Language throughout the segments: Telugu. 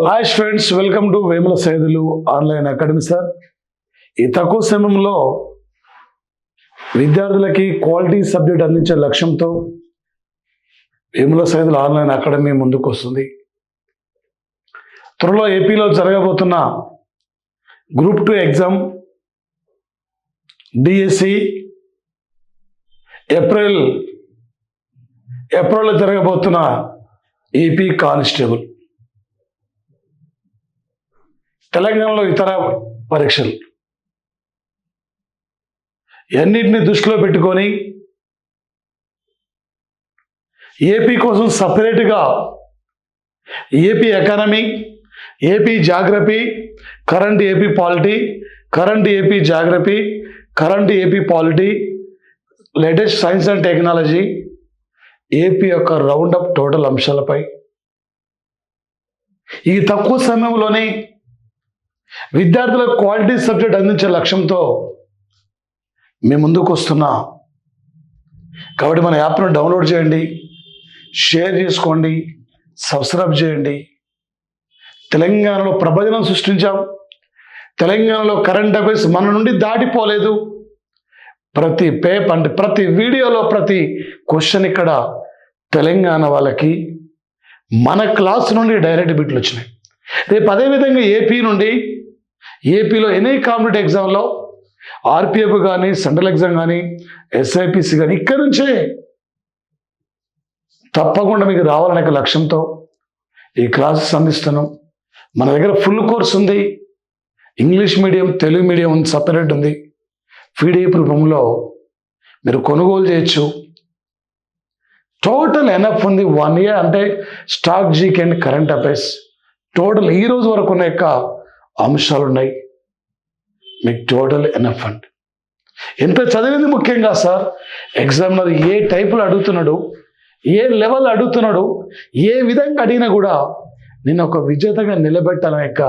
Hi friends, welcome to Vemula Saidulu online academy. Sir, ఈ తక్కువ సమయంలో విద్యార్థులకి క్వాలిటీ సబ్జెక్ట్ అందించే లక్ష్యంతో వేముల సైదులు ఆన్లైన్ అకాడమీ ముందుకు వస్తుంది. త్వరలో ఏపీలో జరగబోతున్న గ్రూప్ 2 ఎగ్జామ్ డిఎస్సి ఏప్రిల్లో జరగబోతున్న ఏపీ కానిస్టేబుల్, తెలంగాణలో ఇతర పరీక్షలు అన్నింటినీ దృష్టిలో పెట్టుకొని ఏపీ కోసం సపరేట్గా AP economy, AP geography, current AP polity, current AP geography, current AP polity, latest science and technology, AP యొక్క రౌండప్ టోటల్ అంశాలపై ఈ తక్కువ సమయంలోనే విద్యార్థులకు క్వాలిటీ సబ్జెక్ట్ అందించే లక్ష్యంతో మేము ముందుకు వస్తున్నా. కాబట్టి మన యాప్ను డౌన్లోడ్ చేయండి, షేర్ చేసుకోండి, సబ్స్క్రైబ్ చేయండి. తెలంగాణలో ప్రభజనం సృష్టించాం. తెలంగాణలో కరెంట్ అఫైర్స్ మన నుండి దాటిపోలేదు. ప్రతి పేపర్ అంటే ప్రతి వీడియోలో ప్రతి క్వశ్చన్ ఇక్కడ తెలంగాణ వాళ్ళకి మన క్లాస్ నుండి డైరెక్ట్ బిట్లు వచ్చినాయి. రేపు అదేవిధంగా ఏపీ నుండి, ఏపీలో ఎనీ కాంపిటేటివ్ ఎగ్జామ్లో ఆర్పిఎఫ్ కానీ, సెంట్రల్ ఎగ్జామ్ కానీ, ఎస్ఐపిసి కానీ ఇక్కడ నుంచే తప్పకుండా మీకు రావాలనే లక్ష్యంతో ఈ క్లాసెస్ అందిస్తున్నాం. మన దగ్గర ఫుల్ కోర్స్ ఉంది. English medium, Telugu medium separate ఉంది. పీడిఎఫ్ రూపంలో మీరు కొనుగోలు చేయొచ్చు. టోటల్ ఎనఫ్ ఉంది. 1 ఇయర్ అంటే stock GK and current affairs total ఈ రోజు వరకు ఉన్న యొక్క అంశాలు ఉన్నాయి. మీకు టోటల్ ఎనఫ్ అండి. ఎంత చదివింది ముఖ్యంగా సార్, ఎగ్జామినర్ ఏ టైపులో అడుగుతున్నాడు, ఏ లెవెల్ అడుగుతున్నాడు, ఏ విధంగా అడిగినా కూడా నేను ఒక విజేతగా నిలబెట్టాలనే యొక్క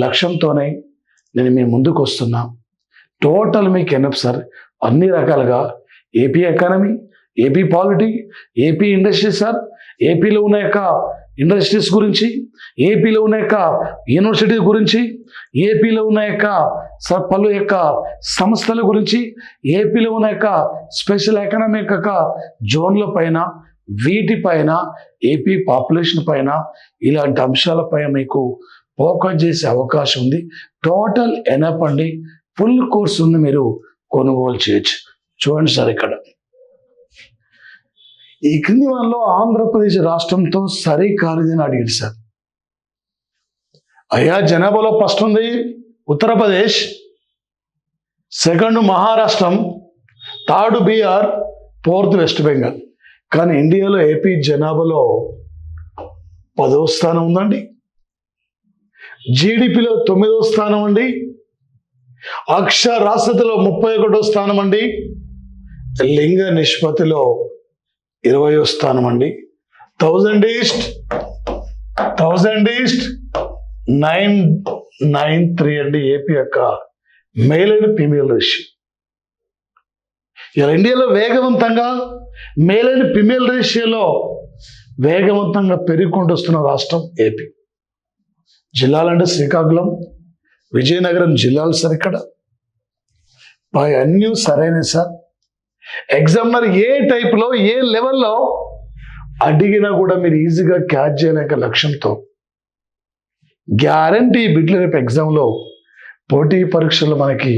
లక్ష్యంతోనే నేను మీ ముందుకు వస్తున్నా. టోటల్ మీకు ఎనఫ్ సార్. అన్ని రకాలుగా AP economy, AP polity, AP industries sir, ఏపీలో ఉన్న యొక్క ఇండస్ట్రీస్ గురించి, ఏపీలో ఉన్న యొక్క యూనివర్సిటీ గురించి, ఏపీలో ఉన్న యొక్క పలు యొక్క సంస్థల గురించి, ఏపీలో ఉన్న యొక్క స్పెషల్ ఎకనామిక్ యొక్క జోన్ల పైన, వీటిపైన, ఏపీ పాపులేషన్ పైన, ఇలాంటి అంశాలపైన మీకు ఫోకస్ చేసే అవకాశం ఉంది. టోటల్ ఎనఫ్ అండి. ఫుల్ కోర్స్ ఉంది, మీరు కొనుగోలు చేయొచ్చు. చూడండి సార్, ఇక్కడ ఈ క్రింది వాళ్ళలో ఆంధ్రప్రదేశ్ రాష్ట్రంతో సరికానిదని అడిగాడు సార్. అయ్యా, జనాభాలో ఫస్ట్ ఉంది Uttar Pradesh, second మహారాష్ట్రం, third Bihar, fourth west Bengal. కానీ ఇండియాలో ఏపీ జనాభాలో 10వ స్థానం ఉందండి. జీడిపిలో 9వ స్థానం అండి. అక్షరాస్యతలో 31వ స్థానం అండి. లింగ నిష్పత్తిలో 20వ స్థానం అండి. 1000 ఈస్ట్ 993 అండి ఏపీ యొక్క మేల్ అండ్ ఫీమేల్ రేషియో. ఇలా ఇండియాలో వేగవంతంగా మేల్ అండ్ ఫీమేల్ రేషియోలో వేగవంతంగా పెరుగుకుంటూ వస్తున్న రాష్ట్రం ఏపీ. జిల్లాలంటే శ్రీకాకుళం, విజయనగరం జిల్లాలు సార్. ఇక్కడ అన్నీ సరైనవి సార్. ఎగ్జామినర్ ఏ టైప్లో, ఏ లెవెల్లో అడిగినా కూడా మీరు ఈజీగా క్యాచ్ చేయలేక లక్ష్యంతో గ్యారంటీ బిడ్లు రేపు ఎగ్జామ్లో పోటీ పరీక్షలు మనకి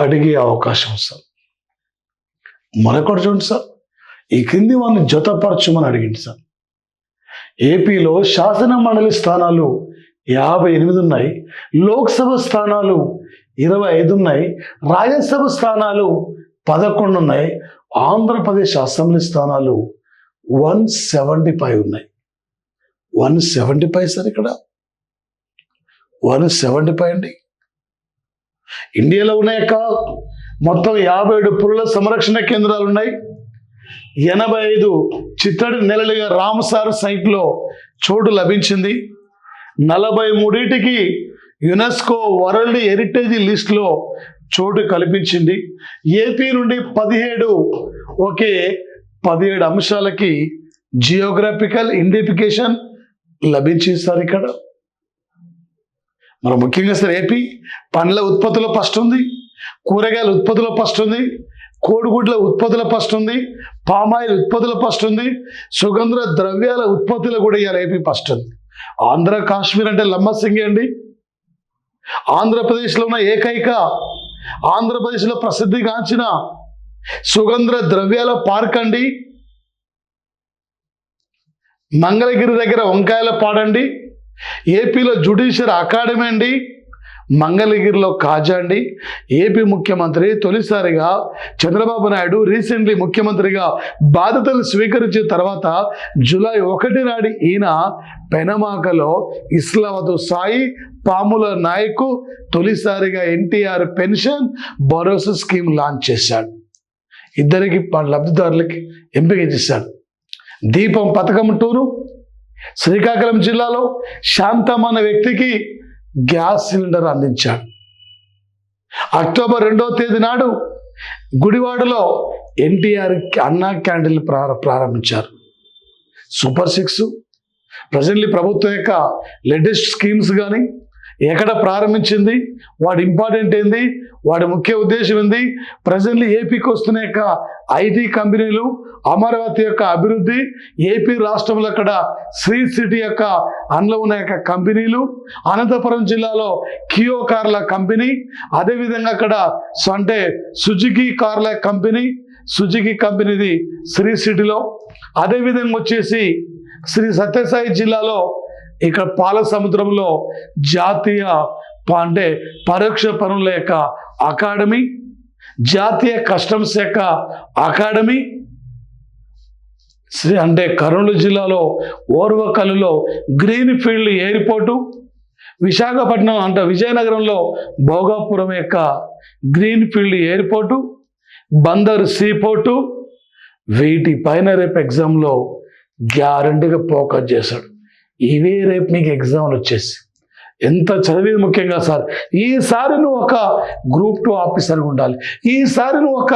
అడిగే అవకాశం సార్. మరొకటి చూడండి సార్, ఈ క్రింది వాళ్ళని జతపరచమని అడిగింది సార్. ఏపీలో శాసన మండలి స్థానాలు 58 ఉన్నాయి, లోక్సభ స్థానాలు 25 ఉన్నాయి, రాజ్యసభ స్థానాలు 11 ఉన్నాయి, ఆంధ్రప్రదేశ్ అసెంబ్లీ స్థానాలు 175 ఉన్నాయి. 175 సార్. ఇక్కడ 175 అండి. ఇండియాలో ఉన్నాయక మొత్తం 57 పురుల సంరక్షణ కేంద్రాలు ఉన్నాయి. 85 చిత్తడి నెలలుగా రామసార్ సైట్లో చోటు లభించింది. 43టికి యునెస్కో వరల్డ్ హెరిటేజ్ లిస్ట్లో చోటు కల్పించింది. ఏపీ నుండి 17 అంశాలకి జియోగ్రఫికల్ ఐడెంటిఫికేషన్ లభించింది సార్ ఇక్కడ. మరి ముఖ్యంగా సార్ ఏపీ పండ్ల ఉత్పత్తిలో ఫస్ట్ ఉంది, కూరగాయల ఉత్పత్తిలో ఫస్ట్ ఉంది, కోడిగుడ్ల ఉత్పత్తుల ఫస్ట్ ఉంది, పామాయిల్ ఉత్పత్తుల ఫస్ట్ ఉంది, సుగంధ ద్రవ్యాల ఉత్పత్తిలో కూడా ఇవాళ ఏపీ ఫస్ట్ ఉంది. ఆంధ్ర కాశ్మీర్ అంటే లంబసింగి అండి. ఆంధ్రప్రదేశ్లో ఉన్న ఏకైక, ఆంధ్రప్రదేశ్లో ప్రసిద్ధిగాంచిన సుగంధ ద్రవ్యాల పార్క్ అండి. మంగళగిరి దగ్గర వంకాయల పాడండి. ఏపీలో జ్యుడిషియల్ అకాడమీ అండి. మంగళగిరిలో కాజా అండి. ఏపీ ముఖ్యమంత్రి తొలిసారిగా చంద్రబాబు నాయుడు రీసెంట్లీ ముఖ్యమంత్రిగా బాధ్యతలు స్వీకరించిన తర్వాత జూలై 1 నాడు ఈయన పెనమాకలో ఇస్లావతు సాయి పాముల నాయకు తొలిసారిగా ఎన్టీఆర్ పెన్షన్ భరోసా స్కీమ్ లాంచ్ చేశాడు. ఇద్దరికి లబ్ధిదారులకి ఎంపిక చేశాడు. దీపం పథకం 2 శ్రీకాకుళం జిల్లాలో శాంతం అనే వ్యక్తికి గ్యాస్ సిలిండర్ అందించాడు. అక్టోబర్ 2వ తేదీ నాడు గుడివాడలో ఎన్టీఆర్ అన్నా క్యాంటీన్లు ప్రారంభించారు. సూపర్ 6 ప్రజెంట్లీ ప్రభుత్వం యొక్క లేటెస్ట్ స్కీమ్స్ కానీ ఎక్కడ ప్రారంభించింది, వాడి ఇంపార్టెంట్ ఏంది, వాడి ముఖ్య ఉద్దేశం ఏంది, ప్రజెంట్లీ ఏపీకి వస్తున్న యొక్క ఐటీ కంపెనీలు, అమరావతి యొక్క అభివృద్ధి, ఏపీ రాష్ట్రంలో అక్కడ శ్రీ సిటీ యొక్క అందులో ఉన్న యొక్క కంపెనీలు, అనంతపురం జిల్లాలో కియో కార్ల కంపెనీ, అదేవిధంగా అక్కడ అంటే సుజుకి కార్ల కంపెనీ, సుజుకి కంపెనీది శ్రీ సిటీలో, అదేవిధంగా వచ్చేసి శ్రీ సత్యసాయి జిల్లాలో ఇక్కడ పాల సముద్రంలో జాతీయ అంటే పరోక్ష పనుల యొక్క అకాడమీ, జాతీయ కస్టమ్స్ యొక్క అకాడమీ, అంటే కర్నూలు జిల్లాలో ఓర్వకల్లులో గ్రీన్ ఫీల్డ్ ఎయిర్పోర్టు, విశాఖపట్నం అంటే విజయనగరంలో భోగాపురం యొక్క green field airport, Bandar seaport, వీటిపైన రేపు ఎగ్జామ్లో గ్యారంటీగా ఫోకస్ చేశాడు. ఇవే రేపు మీకు ఎగ్జామ్లు వచ్చేసి ఎంత చదివేది ముఖ్యంగా సార్. ఈసారి నువ్వు ఒక గ్రూప్ 2 ఆఫీసర్గా ఉండాలి, ఈసారి నువ్వు ఒక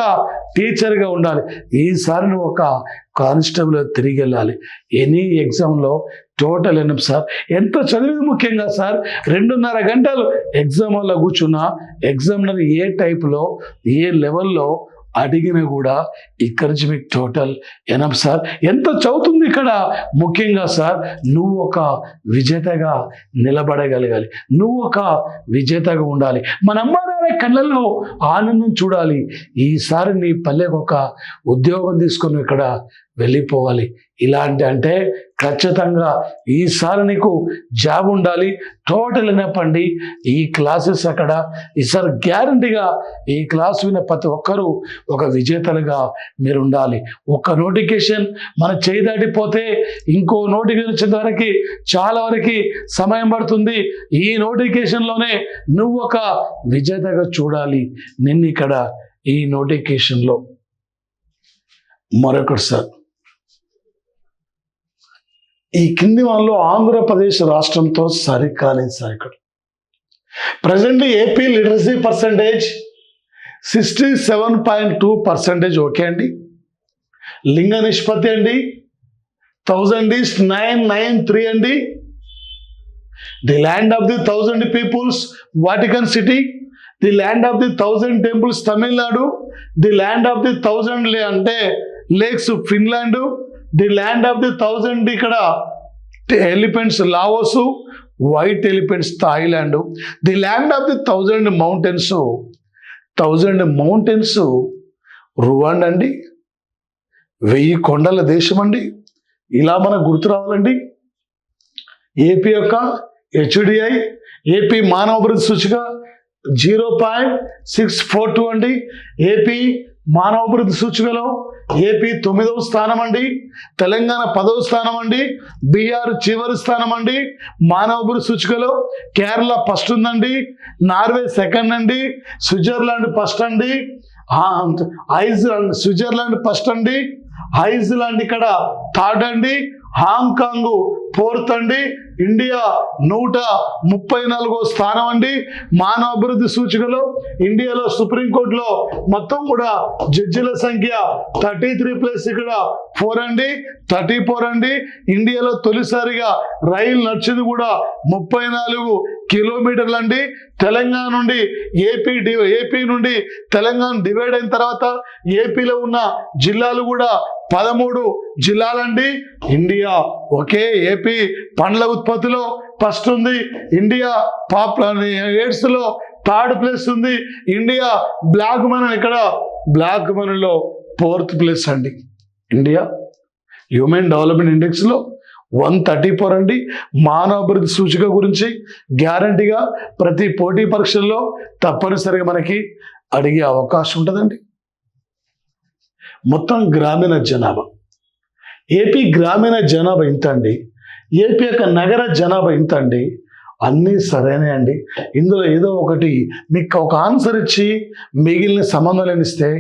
టీచర్గా ఉండాలి, ఈసారి నువ్వు ఒక కానిస్టేబుల్ తిరిగి వెళ్ళాలి. ఎనీ ఎగ్జామ్లో టోటల్ ఎన్ని సార్ ఎంత చదివేది ముఖ్యంగా సార్. 2.5 గంటలు ఎగ్జామ్ వల్ల కూర్చున్నా ఎగ్జామ్నర్ ఏ టైప్లో ఏ లెవెల్లో అడిగినా కూడా ఇక్కడి నుంచి మీకు టోటల్ ఎనఫ్ సార్. ఎంత చదువుతుంది ఇక్కడ ముఖ్యంగా సార్, నువ్వు ఒక విజేతగా నిలబడగలగాలి, నువ్వు ఒక విజేతగా ఉండాలి. మన అమ్మ నాన్న కళ్ళల్లో ఆనందం చూడాలి. ఈసారి నీ పల్లెకు ఒక ఉద్యోగం తీసుకొని ఇక్కడ వెళ్ళిపోవాలి. ఇలాంటి అంటే ఖచ్చితంగా ఈసారి నీకు జాబ్ ఉండాలి. టోటల్ వినపండి ఈ క్లాసెస్ అక్కడ ఈసారి గ్యారంటీగా ఈ క్లాస్ విన్న ప్రతి ఒక్కరూ ఒక విజేతలుగా మీరు ఉండాలి. ఒక నోటిఫికేషన్ మన చేయి దాటిపోతే ఇంకో నోటిఫికేషన్ వచ్చే వరకు చాలా వరకు సమయం పడుతుంది. ఈ నోటిఫికేషన్లోనే నువ్వు ఒక విజేతగా చూడాలి నిన్ను ఇక్కడ ఈ నోటిఫికేషన్లో. మరొకటి సార్, ఈ కింది వాళ్ళలో ఆంధ్రప్రదేశ్ రాష్ట్రంతో సరికాలేదు సార్. ఇక్కడ presently AP literacy percentage 67.2% okay అండి. లింగ నిష్పత్తి అండి 1000:993 అండి. The land of the 1000 peoples Vatican City, the land of the 1000 temples Tamil Nadu, the land of the 1000 అంటే lakes Finland, the land of the 1000 ఇక్కడ elephants Laos, white elephants Thailand, the land of the 1000 mountains 1000 mountains Rwanda అండి. 1000 కొండల దేశం అండి. ఇలా మనకు గుర్తు రావాలండి. ఏపీ యొక్క HDI ఏపీ మానవ అభివృద్ధి సూచిక 0.642 అండి. ఏపీ మానవ అభివృద్ధి సూచికలో ఏపీ 9వ స్థానం అండి, తెలంగాణ 10వ స్థానం అండి, బీహార్ చివరి స్థానం అండి. మానవ అభివృద్ధి సూచికలో కేరళ ఫస్ట్ ఉందండి, నార్వే సెకండ్ అండి, స్విట్జర్లాండ్ ఫస్ట్ అండి, స్విట్జర్లాండ్ ఫస్ట్ అండి, ఐస్లాండ్ ఇక్కడ థర్డ్ అండి, హాంకాంగ్ ఫోర్త్ అండి. ఇండియా 134వ స్థానం అండి. మానవ అభివృద్ధి సూచికలో ఇండియాలో సుప్రీంకోర్టులో మొత్తం కూడా జడ్జిల సంఖ్య 33 ప్లస్ ఇక్కడ 4 అండి, 34 అండి. ఇండియాలో తొలిసారిగా రైలు నడిచింది కూడా 34 కిలోమీటర్లు అండి. తెలంగాణ నుండి ఏపీ నుండి తెలంగాణ డివైడ్ అయిన తర్వాత ఏపీలో ఉన్న జిల్లాలు కూడా 13 జిల్లాలండి. ఇండియా ఒకే ఏపీ పండ్ల ఉత్పత్తిలో ఫస్ట్ ఉంది. ఇండియా ఎయిడ్స్లో 3rd ప్లేస్ ఉంది. ఇండియా బ్లాక్ మనీలో 4th ప్లేస్ అండి. ఇండియా హ్యూమన్ డెవలప్మెంట్ ఇండెక్స్లో 134 అండి. మానవ అభివృద్ధి సూచిక గురించి గ్యారంటీగా ప్రతి పోటీ పరీక్షల్లో తప్పనిసరిగా మనకి అడిగే అవకాశం ఉంటుందండి. మొత్తం గ్రామీణ జనాభా, ఏపీ గ్రామీణ జనాభా ఇంత అండి. ఏపీ యొక్క నగర జనాభా ఇంత అండి. అన్నీ సరైనవి అండి. ఇందులో ఏదో ఒకటి మీకు ఒక ఆన్సర్ ఇచ్చి మిగిలిన సంబంధాలను ఇస్తే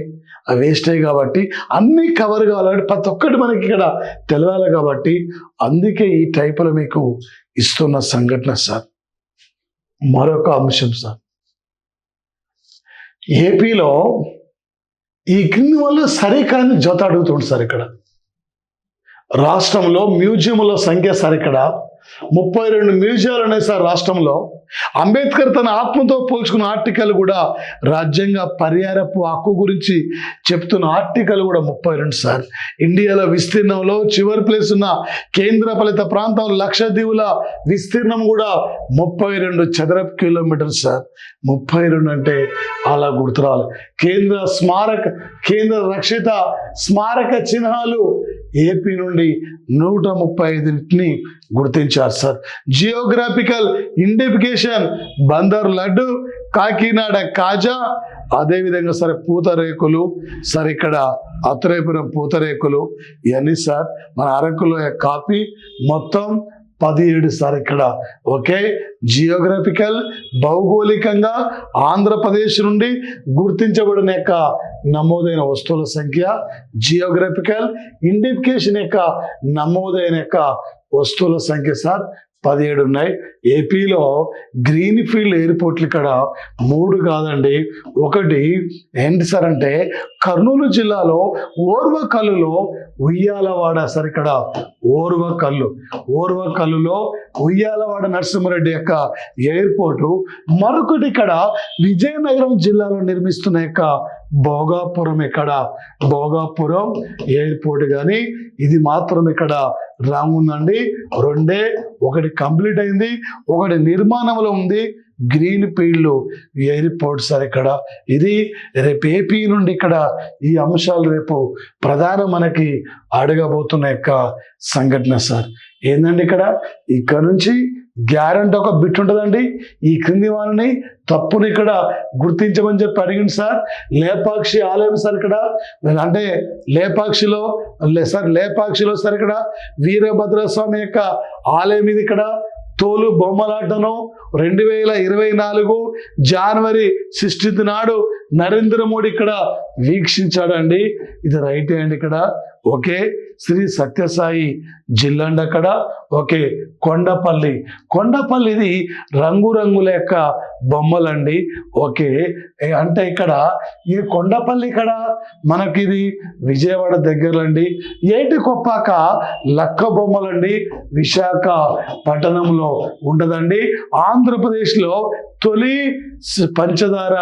అవి వేస్టే కాబట్టి అన్నీ కవర్ కావాలంటే ప్రతి ఒక్కటి మనకి ఇక్కడ తెలవాలి కాబట్టి అందుకే ఈ టైపులో మీకు ఇస్తున్న సంఘటన సార్. మరొక అంశం సార్, ఏపీలో ఈ క్రింది వల్ల సరికాని జత అడుగుతుంది సార్. ఇక్కడ రాష్ట్రంలో మ్యూజియంల సంఖ్య సార్ ఇక్కడ 32 మ్యూజియాలు ఉన్నాయి సార్ రాష్ట్రంలో. అంబేద్కర్ తన ఆత్మతో పోల్చుకున్న ఆర్టికల్ కూడా రాజ్యాంగ పర్యారపు హక్కు గురించి చెప్తున్న ఆర్టికల్ కూడా 32 సార్. ఇండియాలో విస్తీర్ణంలో చివరి ప్లేస్ ఉన్న కేంద్రపాలిత ప్రాంతం లక్షద్వీపుల విస్తీర్ణం కూడా 32 చదరపు కిలోమీటర్లు సార్. 32 అంటే అలా గుర్తురావాలి. కేంద్ర రక్షిత స్మారక చిహ్నాలు ఏపీ నుండి 135ని గుర్తించారు sir. Geographical indication Bandar laddu, Kakinada Kaja, అదేవిధంగా సార్ పూతరేకులు సార్. ఇక్కడ అత్రేపురం పూతరేకులు ఇవన్నీ సార్. మన అరకులో కాపీ మొత్తం 17 సార్. ఇక్కడ ఓకే. జియోగ్రఫికల్ భౌగోళికంగా ఆంధ్రప్రదేశ్ నుండి గుర్తించబడిన యొక్క నమోదైన వస్తువుల సంఖ్య, జియోగ్రఫికల్ ఇండికేషన్ యొక్క నమోదైన యొక్క వస్తువుల సంఖ్య సార్ 17 ఉన్నాయి. ఏపీలో గ్రీన్ ఫీల్డ్ ఎయిర్పోర్ట్లు ఇక్కడ 3 కాదండి, 1 ఏంటి సార్ అంటే కర్నూలు జిల్లాలో ఓర్వకల్లులో ఉయ్యాలవాడ సార్. ఇక్కడ ఓర్వకల్లులో ఉయ్యాలవాడ నరసింహారెడ్డి యొక్క ఎయిర్పోర్టు. మరొకటి ఇక్కడ విజయనగరం జిల్లాలో నిర్మిస్తున్న యొక్క భోగాపురం ఎయిర్పోర్ట్. కానీ ఇది మాత్రం ఇక్కడ రాంగ్ ఉందండి. 2 ఒకటి కంప్లీట్ అయింది, ఒకటి నిర్మాణంలో ఉంది. గ్రీన్ ఫీల్డ్ ఎయిర్పోర్ట్ సార్ ఇక్కడ. ఇది రేపు ఏపీ నుండి ఇక్కడ ఈ అంశాలు రేపు ప్రధాన మనకి అడగబోతున్న యొక్క సంఘటన సార్. ఏంటండి ఇక్కడ నుంచి గ్యారంటీ ఒక బిట్ ఉంటుందండి. ఈ క్రింది వారిని తప్పుని ఇక్కడ గుర్తించమని చెప్పి అడిగింది సార్. లేపాక్షి ఆలయం సార్. ఇక్కడ అంటే లేపాక్షిలో సార్ ఇక్కడ వీరభద్రస్వామి యొక్క ఆలయం ఇది. ఇక్కడ తోలు బొమ్మలాటను 2024 జనవరి 16 నాడు నరేంద్ర మోడీ ఇక్కడ వీక్షించాడండి. ఇది రైట్ హ్యాండ్ ఇక్కడ ఓకే. శ్రీ సత్యసాయి జిల్లా అక్కడ ఓకే. కొండపల్లి ఇది రంగురంగుల యొక్క బొమ్మలండి ఓకే. అంటే ఇక్కడ ఈ కొండపల్లి ఇక్కడ మనకి ఇది విజయవాడ దగ్గరలో అండి. ఏటికొప్పాక లక్క బొమ్మలండి విశాఖ పట్టణంలో ఉండదండి. ఆంధ్రప్రదేశ్లో తొలి పంచదార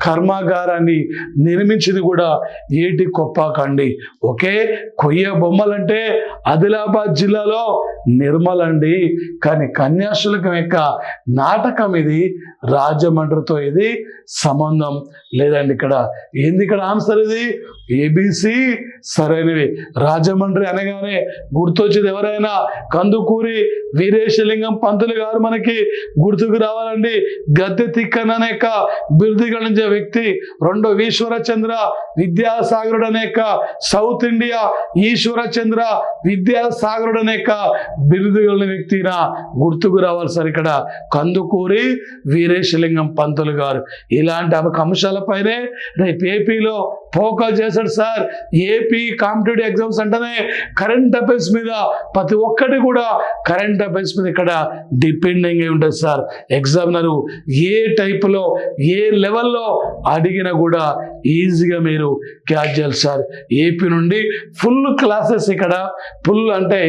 కర్మాగారాన్ని నిర్మించింది కూడా ఏటికొప్పాక అండి ఓకే. కొయ్య బొమ్మలంటే ఆదిలాబాద్ జిల్లాలో నిర్మల్ అండి. కానీ కన్యాశుల్కం యొక్క నాటకం ఇది రాజమండ్రితో ఇది సంబంధం లేదండి. ఇక్కడ ఆన్సర్ ఇది ఏబిసి సరైనవి. రాజమండ్రి అనగానే గుర్తొచ్చేది ఎవరైనా కందుకూరి వీరేశలింగం పంతులు గారు మనకి గుర్తుకు రావాలండి. గద్దె తిక్కన్ అనే బిరుదు గణించే వ్యక్తి. 2 ఈశ్వరచంద్ర విద్యాసాగరుడు అనే సౌత్ ఇండియా ఈశ్వరచంద్ర విద్యాసాగరుడు అనే బిరుదు కలిగిన వ్యక్తి గుర్తుకు రావాలి సార్. ఇక్కడ కందుకూరి వీరేశలింగం పంతులు గారు. ఇలాంటి అంశాలపైనే రేపు ఏపీలో ఫోకస్ చేసే చేశాడు సార్. ఏపీ కాంపిటేటివ్ ఎగ్జామ్స్ అంటేనే కరెంట్ అఫైర్స్ మీద ప్రతి ఒక్కటి కూడా కరెంట్ అఫైర్స్ మీద ఇక్కడ డిపెండింగ్ అయి ఉంటుంది సార్. ఎగ్జామినరు ఏ టైపులో ఏ లెవెల్లో అడిగినా కూడా ఈజీగా మీరు క్యాచ్ చేయాలి సార్. ఏపీ నుండి ఫుల్ క్లాసెస్ ఇక్కడ ఫుల్ అంటే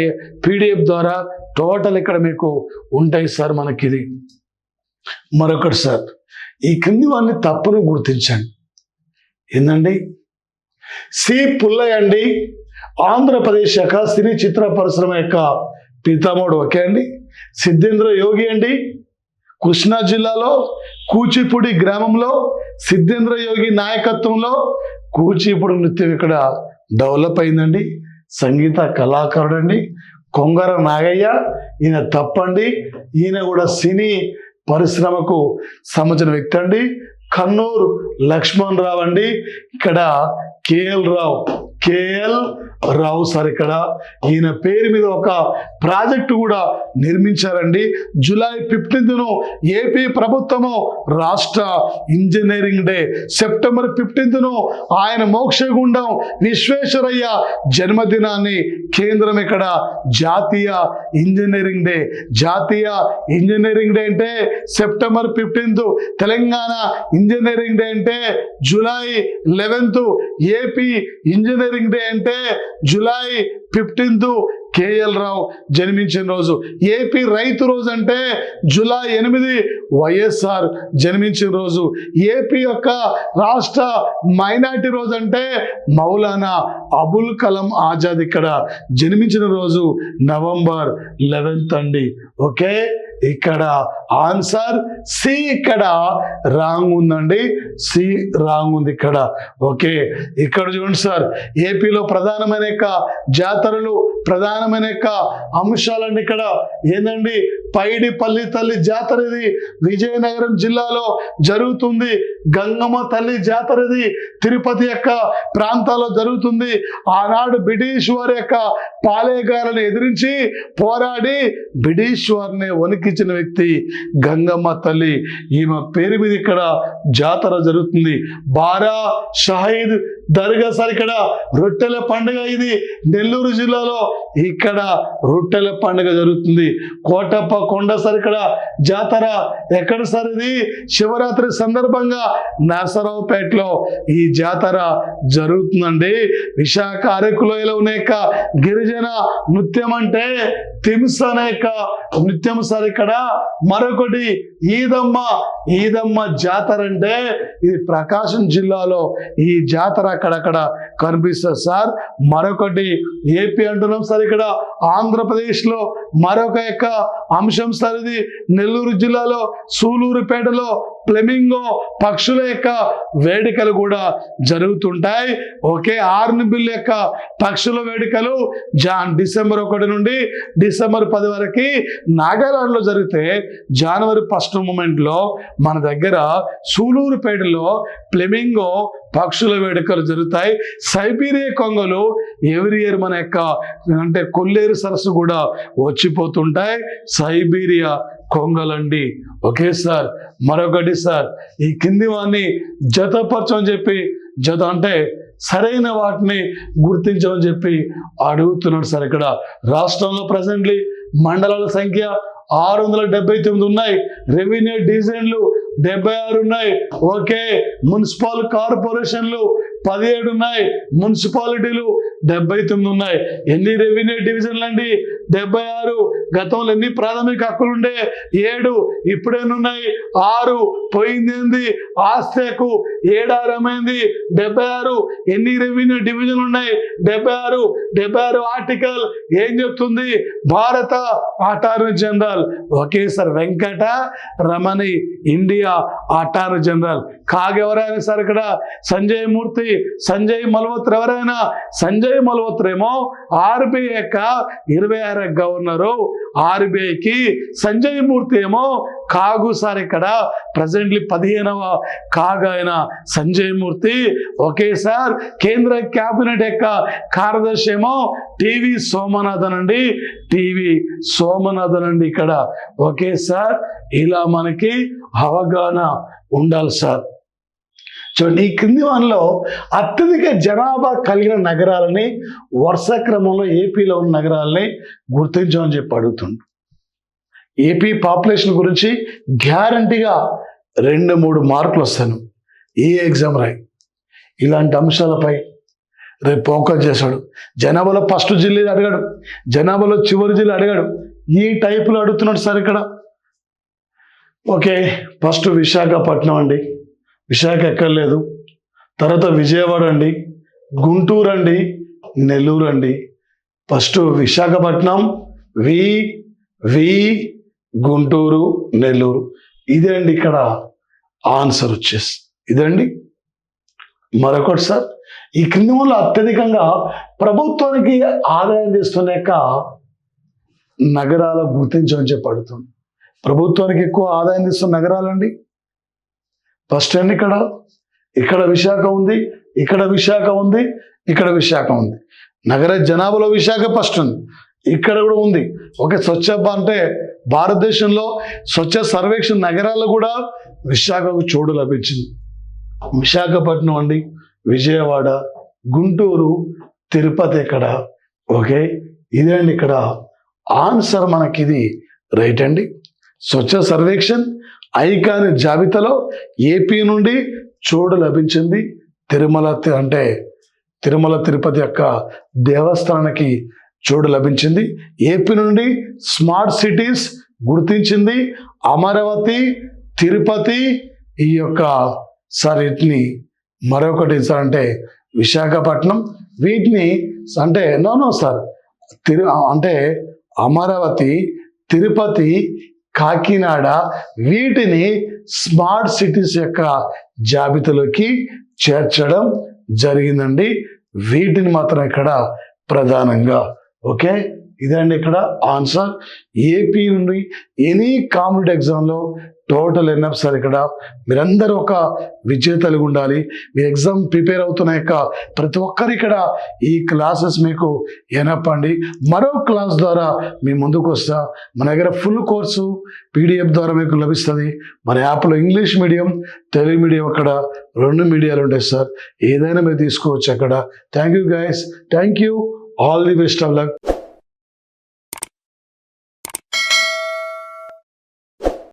పీడిఎఫ్ ద్వారా టోటల్ ఇక్కడ మీకు ఉంటాయి సార్. మనకి ఇది మరొకటి సార్, ఈ కింది వారిని తప్పును గుర్తించండి. ఏందండి? సి పుల్లయ్య అండి ఆంధ్రప్రదేశ్ యొక్క సినీ చిత్ర పరిశ్రమ యొక్క పితామహుడు. ఓకే అండి. సిద్ధేంద్ర యోగి అండి కృష్ణా జిల్లాలో కూచిపూడి గ్రామంలో సిద్ధేంద్ర యోగి నాయకత్వంలో కూచిపూడి నృత్యం ఇక్కడ డెవలప్ అయిందండి. సంగీత కళాకారుడు అండి కొంగర నాగయ్య. ఈయన తప్పండి. ఈయన కూడా సినీ పరిశ్రమకు సంబంధించిన వ్యక్తి అండి. కన్నూరు లక్ష్మణ్ రావు అండి. ఇక్కడ కేఎల్ రావు సార్. ఇక్కడ ఈయన పేరు మీద ఒక ప్రాజెక్టు కూడా నిర్మించారండి. జూలై 15ను ఏపీ ప్రభుత్వము రాష్ట్ర ఇంజనీరింగ్ డే, సెప్టెంబర్ 15ను ఆయన మోక్షగుండం విశ్వేశ్వరయ్య జన్మదినాన్ని కేంద్రం ఇక్కడ జాతీయ ఇంజనీరింగ్ డే. జాతీయ ఇంజనీరింగ్ డే అంటే సెప్టెంబర్ 15, తెలంగాణ ఇంజనీరింగ్ డే అంటే జూలై 11, ఏపీ ఇంజనీరింగ్ డే అంటే జూలై 15 కేఎల్ రావు జన్మించిన రోజు. ఏపీ రైతు రోజు అంటే జూలై 8 వైఎస్ఆర్ జన్మించిన రోజు. ఏపీ యొక్క రాష్ట్ర మైనార్టీ రోజు అంటే మౌలానా అబుల్ కలాం ఆజాద్ ఇక్కడ జన్మించిన రోజు నవంబర్ 11 అండి. ఓకే, ఇక్కడ ఆన్సర్ సి ఇక్కడ రాంగ్ ఉందండి. సి రాంగ్ ఉంది ఇక్కడ. ఓకే, ఇక్కడ చూడండి సార్, ఏపీలో ప్రధానమైన జాతరలు ప్రధానమైన అంశాలండి. ఇక్కడ ఏందండి? పైడిపల్లి తల్లి జాతర ఇది విజయనగరం జిల్లాలో జరుగుతుంది. గంగమ్మ తల్లి జాతర ఇది తిరుపతి యొక్క ప్రాంతాల్లో జరుగుతుంది. ఆనాడు బ్రిటిష్ వారి యొక్క పాలేగాలను ఎదిరించి పోరాడి బ్రిటిష్ వారిని వణికించిన వ్యక్తి గంగమ్మ తల్లి. ఈమె పేరు మీద ఇక్కడ జాతర జరుగుతుంది. బారా షహీద్ దర్గా సార్ ఇక్కడ రొట్టెల పండుగ ఇది నెల్లూరు జిల్లాలో ఇక్కడ రొట్టెల పండుగ జరుగుతుంది. కోటప్ప కొండ సార్ ఇక్కడ జాతర ఎక్కడ సార్? ఇది శివరాత్రి సందర్భంగా నరసరావుపేటలో ఈ జాతర జరుగుతుందండి. విశాఖ అరకులోయలో ఉన్న గిరిజన నృత్యం అంటే తిమ్స్ అనే నృత్యం సార్ ఇక్కడ. మరొకటి ఈదమ్మ జాతర అంటే ఇది ప్రకాశం జిల్లాలో ఈ జాతర అక్కడక్కడ కనిపిస్తుంది సార్. మరొకటి ఏపీ అంటున్నాం సార్, ఇక్కడ ఆంధ్రప్రదేశ్లో మరొక అంశం సార్. ఇది నెల్లూరు జిల్లాలో సూలూరుపేటలో ఫ్లెమింగో పక్షుల వేడుకలు కూడా జరుగుతుంటాయి. ఓకే, హార్న్బిల్ పక్షుల వేడుకలు డిసెంబర్ 1 నుండి డిసెంబర్ 10 వరకు నాగాలాండ్లో జరిగితే జనవరి 1 మూమెంట్లో మన దగ్గర సూలూరుపేటలో ఫ్లెమింగో పక్షుల వేడుకలు జరుగుతాయి. సైబీరియా కొంగలు ఎవ్రీ ఇయర్ మన అంటే కొల్లేరు సరస్సు కూడా వచ్చిపోతుంటాయి. సైబీరియా కొంగలండి. ఓకే సార్, మరొకటి సార్, ఈ కింది వాడిని జతపరచమని చెప్పి జత అంటే సరైన వాటిని గుర్తించమని చెప్పి అడుగుతున్నాడు సార్. ఇక్కడ రాష్ట్రంలో ప్రజెంట్లీ మండలాల సంఖ్య 679 ఉన్నాయి. రెవెన్యూ డివిజన్లు 76 ఉన్నాయి. ఓకే, మున్సిపల్ కార్పొరేషన్లు 17 ఉన్నాయి. మున్సిపాలిటీలు 79 ఉన్నాయి. ఎన్ని రెవెన్యూ డివిజన్లు అండి? 76. గతంలో ఎన్ని ప్రాథమిక హక్కులు ఉండే? 7. ఇప్పుడేనున్నాయి? 6. పోయింది ఏంది? ఆస్తేకు 7 అమైంది 76. ఎన్ని రెవెన్యూ డివిజన్లు ఉన్నాయి? 76. 76 ఆర్టికల్ ఏం చెప్తుంది? భారత attorney general. Okay sir, Venkata Ramani India attorney general. కాగెవరైనా సార్ ఇక్కడ సంజయ్ మూర్తి, సంజయ్ మల్హోత్రా. ఎవరైనా సంజయ్ మల్హోత్రా ఏమో ఆర్బీఐ యొక్క 26వ గవర్నరు. ఆర్బీఐకి సంజయ్ మూర్తి ఏమో కాగు సార్. ఇక్కడ ప్రజెంట్లీ 15వ కాగు అయిన సంజయ్ మూర్తి. ఓకే సార్, కేంద్ర క్యాబినెట్ యొక్క కార్యదర్శి ఏమో టీవీ సోమనాథన్ అండి. టీవీ సోమనాథన్ అండి ఇక్కడ. ఓకే సార్, ఇలా మనకి అవగాహన ఉండాలి సార్. చూడండి, ఈ క్రింది వానిలో అత్యధిక జనాభా కలిగిన నగరాలని వరుస క్రమంలో ఏపీలో ఉన్న నగరాలని గుర్తించమని చెప్పి అడుగుతుండు. ఏపీ పాపులేషన్ గురించి గ్యారంటీగా 2-3 మార్కులు వస్తాను. ఏ ఎగ్జామ్ రాయి ఇలాంటి అంశాలపై రేపు ఫోకస్ చేశాడు. జనాభాలో ఫస్ట్ జిల్లా అడిగాడు, జనాభాలో చివరి జిల్లా అడిగాడు. ఈ టైపులో అడుగుతున్నాడు సార్ ఇక్కడ. ఓకే, ఫస్ట్ విశాఖపట్నం అండి, విశాఖ ఎక్కర్లేదు. తర్వాత విజయవాడ అండి, గుంటూరు అండి, నెల్లూరు అండి. ఫస్ట్ విశాఖపట్నం, గుంటూరు, నెల్లూరు. ఇదే అండి ఇక్కడ ఆన్సర్ వచ్చేసి ఇదండి. మరొకటి సార్, ఈ క్రింది వల్ల అత్యధికంగా ప్రభుత్వానికి ఆదాయం తెస్తున్న యొక్క నగరాలు గుర్తించమని చెప్పి అడుగుతుంది. ప్రభుత్వానికి ఎక్కువ ఆదాయం తెస్తున్న నగరాలండి. ఫస్ట్ అండి ఇక్కడ విశాఖ ఉంది, ఇక్కడ విశాఖ ఉంది, ఇక్కడ విశాఖ ఉంది. నగర జనాభాలో విశాఖ ఫస్ట్ ఉంది, ఇక్కడ కూడా ఉంది. ఓకే, స్వచ్ఛ అంటే భారతదేశంలో స్వచ్ఛ సర్వేక్షణ నగరాల్లో కూడా విశాఖకు చోటు లభించింది. విశాఖపట్నం అండి, విజయవాడ, గుంటూరు, తిరుపతి ఇక్కడ. ఓకే, ఇదే అండి ఇక్కడ ఆన్సర్ మనకి ఇది రైట్ అండి. స్వచ్ఛ సర్వేక్షణ్ ఐకాన్ జాబితాలో ఏపీ నుండి చోటు లభించింది. తిరుమల తిరుపతి యొక్క దేవస్థానానికి చోటు లభించింది. ఏపీ నుండి స్మార్ట్ సిటీస్ గుర్తించింది అమరావతి, తిరుపతి. ఈ యొక్క సార్ వీటిని మరొకటి సార్ అంటే విశాఖపట్నం. వీటిని అంటే సార్ అంటే అమరావతి, తిరుపతి, కాకినాడ వీటిని స్మార్ట్ సిటీస్ యొక్క జాబితాలోకి చేర్చడం జరిగిందండి. వీటిని మాత్రం ఇక్కడ ప్రధానంగా. ఓకే, ఇదండి ఇక్కడ ఆన్సర్. ఏపీ నుండి ఎనీ కాంపిటేటివ్ ఎగ్జామ్లో టోటల్ ఎన్ఎఫ్ సార్ ఇక్కడ మీరందరూ ఒక విజేతలు ఉండాలి. మీ ఎగ్జామ్ ప్రిపేర్ అవుతున్న యొక్క ప్రతి ఒక్కరు ఇక్కడ ఈ క్లాసెస్ మీకు ఎన్ఎఫ్ అండి. మరో క్లాస్ ద్వారా మీ ముందుకు వస్తా. మన దగ్గర ఫుల్ కోర్సు పీడిఎఫ్ ద్వారా మీకు లభిస్తుంది. మన యాప్లో ఇంగ్లీష్ మీడియం, తెలుగు మీడియం అక్కడ 2 మీడియాలు ఉంటాయి సార్. ఏదైనా మీరు తీసుకోవచ్చు అక్కడ. Thank you guys, thank you, all the best of luck.